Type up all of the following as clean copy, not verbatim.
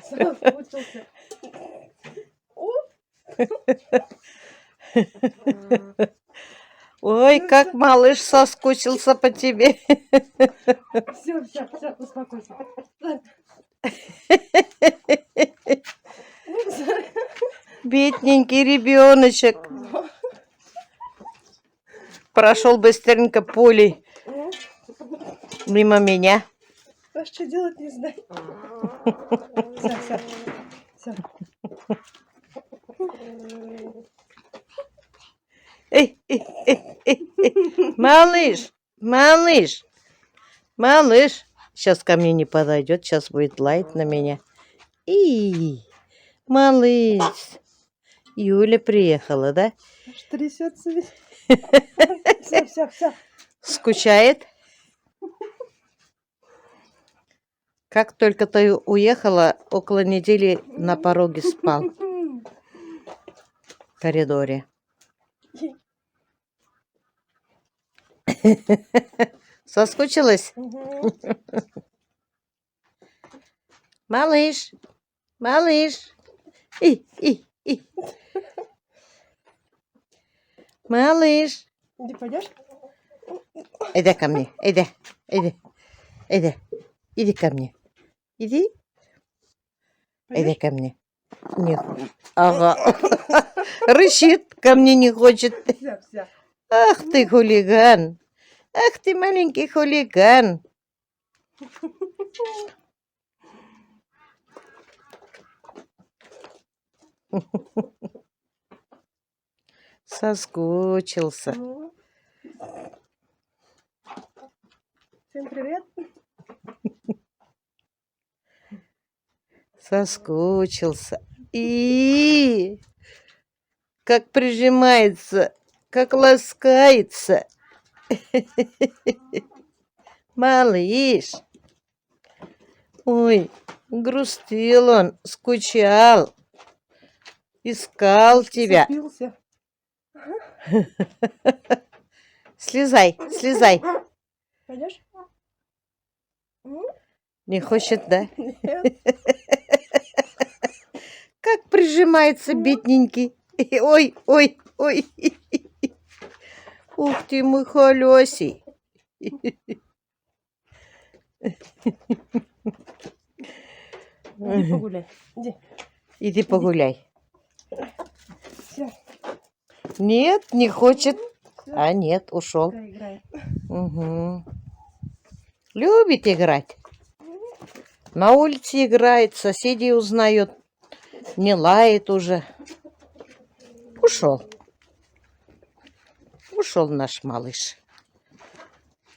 Все. Соскучился. Ой, как малыш соскучился по тебе. Все, успокойся. Бедненький ребеночек. Прошел быстренько пулей мимо меня. А что делать не знаю. Все. Эй. Малыш. Сейчас ко мне не подойдет, сейчас будет лаять на меня. Малыш. Юля приехала, да? Аж трясется весь. Все. Скучает? Как только ты уехала, около недели на пороге спал. В коридоре. Соскучилась? Малыш. Малыш. Иди, пойдешь? Иди ко мне. Иди ко мне. Иди ко мне. Не. Ага. Рычит, ко мне не хочет. Все. Ах ты хулиган. Ах ты маленький хулиган. Соскучился. Всем привет. Соскучился. И как прижимается, как ласкается. Малыш. Ой, грустил он, скучал. Искал тебя. Зацепился. Слезай. Пойдешь? Не хочет, да? Нет. Как прижимается бедненький. Ой. Ух ты, мой холёсий. Иди погуляй. Иди погуляй. Все. Нет, не хочет. А нет, ушел. Играет. Угу. Любит играть. На улице играет, соседей узнает. Не лает уже. Ушел наш малыш.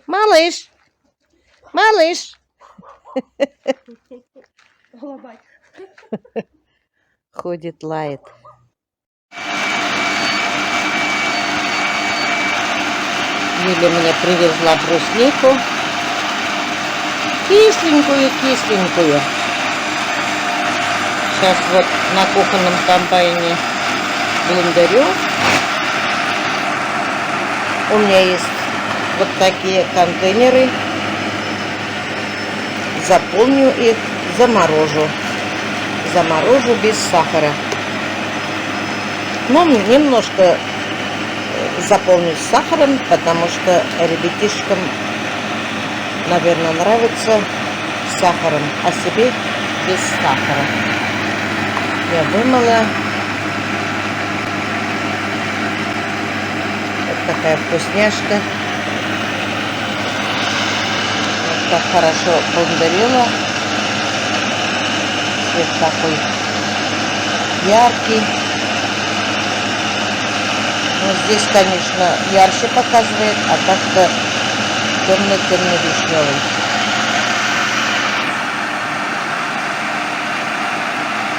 Малыш. Голубай. Ходит, лает. Юля мне привезла бруснику. Кисленькую. Сейчас вот на кухонном комбайне блендерю. У меня есть вот такие контейнеры. Заполню их, заморожу. Заморожу без сахара. Ну, немножко заполню с сахаром, потому что ребятишкам, наверное, нравится с сахаром, а себе без сахара. Я вымыла. Вот такая вкусняшка. Вот так хорошо блендерила. Цвет такой яркий. Ну, здесь, конечно, ярче показывает, а так-то темно-вишневый.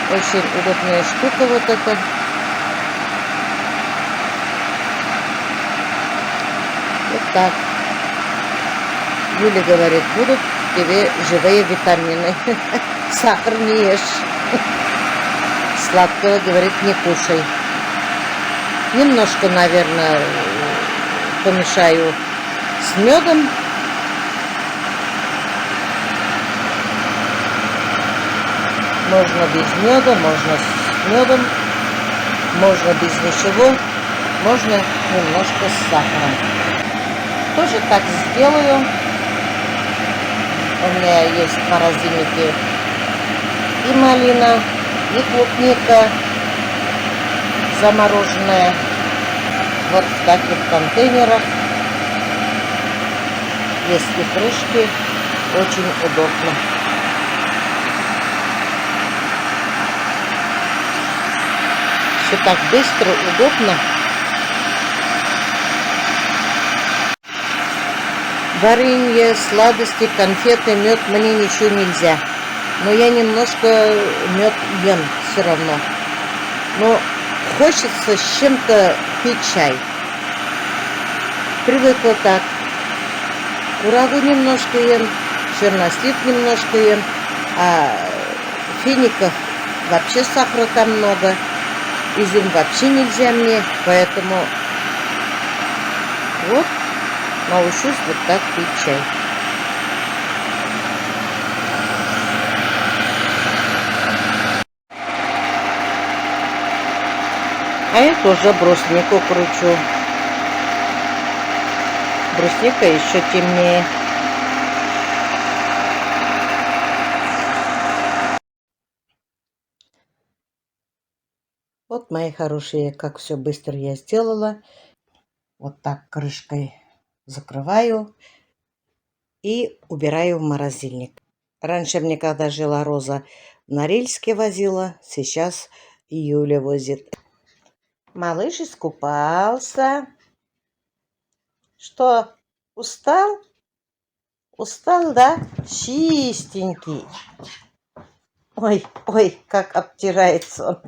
Очень удобная штука вот эта. Вот так. Юля говорит, будут тебе живые витамины. Сахар не ешь. Сладкого, говорит, не кушай. Немножко, наверное, помешаю с медом. Можно без меда, можно с медом, можно без ничего, можно немножко с сахаром. Тоже так сделаю. У меня есть в морозильнике и малина, и клубника замороженная. Вот в таких контейнерах. Есть и крышки. Очень удобно. Все так быстро, удобно. Варенье, сладости, конфеты, мед мне ничего нельзя. Но я немножко мед ем все равно. Но хочется с чем-то пить чай. Привыкла так. Курагу немножко ем, чернослив немножко ем, а фиников вообще сахара там много. Изюм вообще нельзя мне, поэтому вот научусь вот так пить чай. А я тоже бруснику кручу. Брусника еще темнее. Вот, мои хорошие, как все быстро я сделала. Вот так крышкой закрываю и убираю в морозильник. Раньше мне, когда жила Роза, в Норильске возила, сейчас Юля возит. Малыш искупался. Что, устал? Устал, да? Чистенький. Ой, ой, как обтирается он.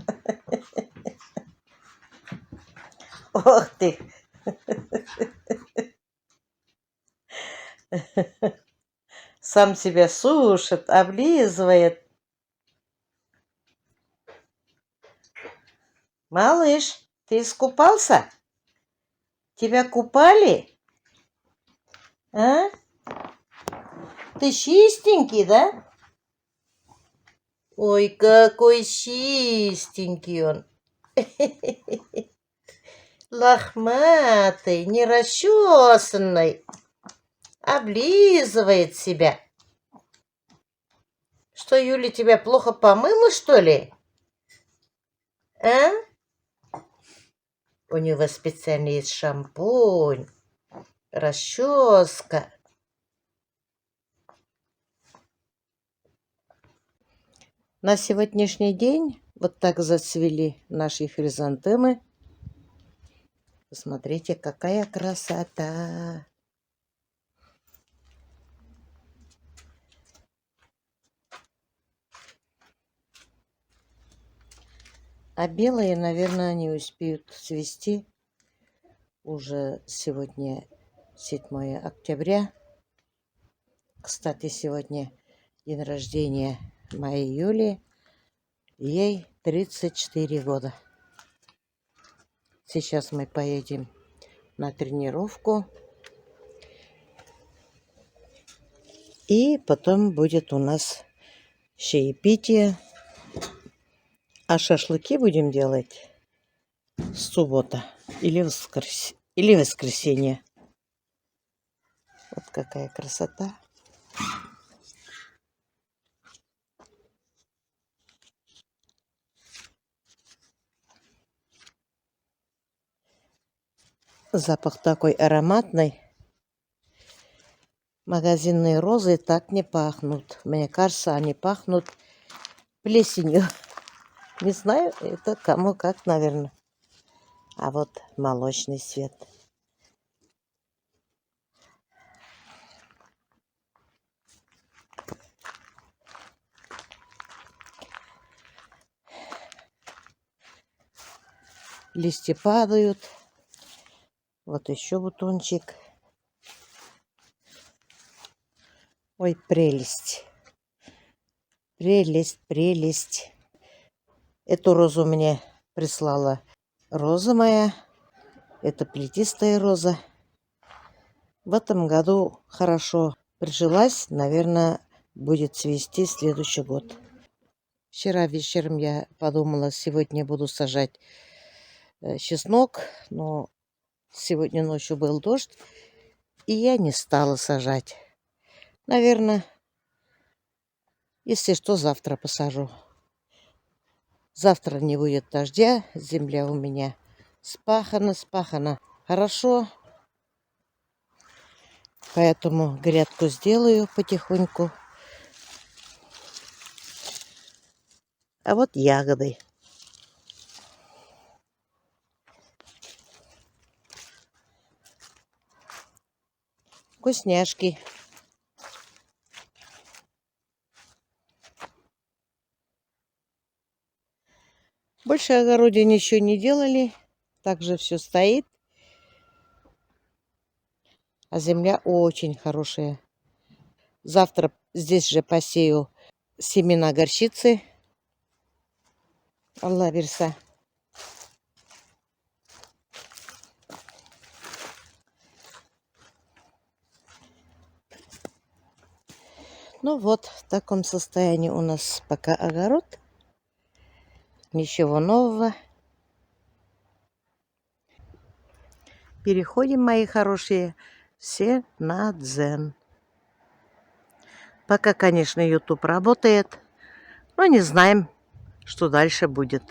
Ох ты. Сам себя сушит, облизывает. Малыш, ты искупался? Тебя купали? А? Ты чистенький, да? Ой, какой чистенький он. Лохматый, нерасчесанный. Облизывает себя. Что, Юля, тебя плохо помыла, что ли? А? У него специально есть шампунь, расческа. На сегодняшний день вот так зацвели наши хризантемы. Посмотрите, какая красота! А белые, наверное, не успеют цвести. Уже сегодня 7 октября. Кстати, сегодня день рождения моей Юли. Ей 34 года. Сейчас мы поедем на тренировку. И потом будет у нас чаепитие. А шашлыки будем делать суббота или воскресенье. Вот какая красота. Запах такой ароматный. Магазинные розы так не пахнут. Мне кажется, они пахнут плесенью. Не знаю, это кому как, наверное. А вот молочный цвет. Листья падают. Вот еще бутончик. Ой, прелесть. Прелесть, прелесть. Эту розу мне прислала Роза моя. Это плетистая роза. В этом году хорошо прижилась. Наверное, будет цвести следующий год. Вчера вечером я подумала, сегодня буду сажать чеснок, но сегодня ночью был дождь, и я не стала сажать. Наверное, если что, завтра посажу. Завтра не будет дождя, земля у меня спахана хорошо. Поэтому грядку сделаю потихоньку. А вот ягоды. Вкусняшки. Больше огороде ничего не делали. Так же все стоит. А земля очень хорошая. Завтра здесь же посею семена горчицы. Алла верса. Ну вот, в таком состоянии у нас пока огород. Ничего нового. Переходим, мои хорошие, все на дзен. Пока, конечно, YouTube работает, но не знаем, что дальше будет.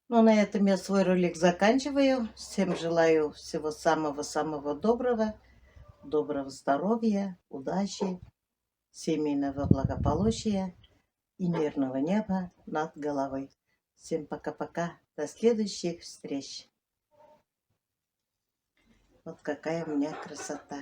Ну, на этом я свой ролик заканчиваю. Всем желаю всего самого-самого доброго. Доброго здоровья, удачи, семейного благополучия и мирного неба над головой. Всем пока-пока. До следующих встреч. Вот какая у меня красота.